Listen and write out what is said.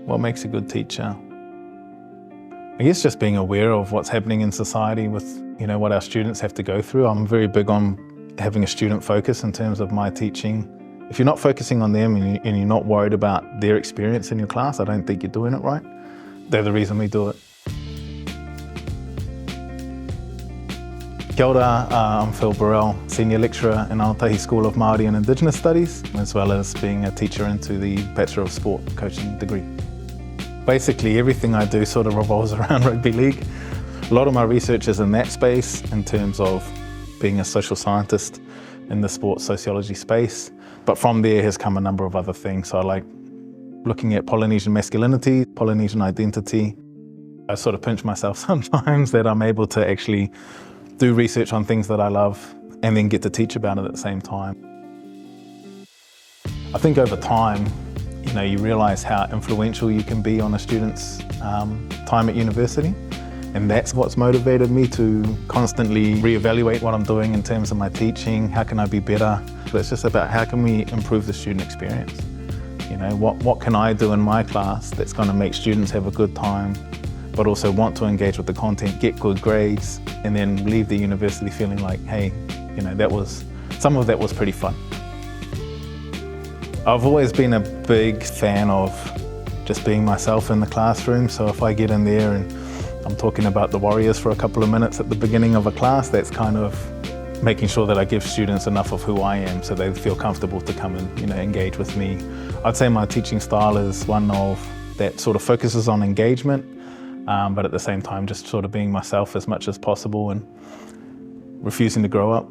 What makes a good teacher? I guess just being aware of what's happening in society with, what our students have to go through. I'm very big on having a student focus in terms of my teaching. If you're not focusing on them and you're not worried about their experience in your class, I don't think you're doing it right. They're the reason we do it. Kia ora, I'm Phillip Borell, Senior Lecturer in Aotearoa School of Māori and Indigenous Studies, as well as being a teacher into the Bachelor of Sport coaching degree. Basically, everything I do sort of revolves around rugby league. A lot of my research is in that space in terms of being a social scientist in the sports sociology space. But from there has come a number of other things. So I like looking at Polynesian masculinity, Polynesian identity. I sort of pinch myself sometimes that I'm able to actually do research on things that I love and then get to teach about it at the same time. I think over time, you realise how influential you can be on a student's time at university. And that's what's motivated me to constantly reevaluate what I'm doing in terms of my teaching. How can I be better? It's just about how can we improve the student experience? What can I do in my class that's going to make students have a good time, but also want to engage with the content, get good grades, and then leave the university feeling like, hey, some of that was pretty fun. I've always been a big fan of just being myself in the classroom. So if I get in there and I'm talking about the Warriors for a couple of minutes at the beginning of a class, that's kind of making sure that I give students enough of who I am so they feel comfortable to come and engage with me. I'd say my teaching style is one of that sort of focuses on engagement, but at the same time just sort of being myself as much as possible and refusing to grow up.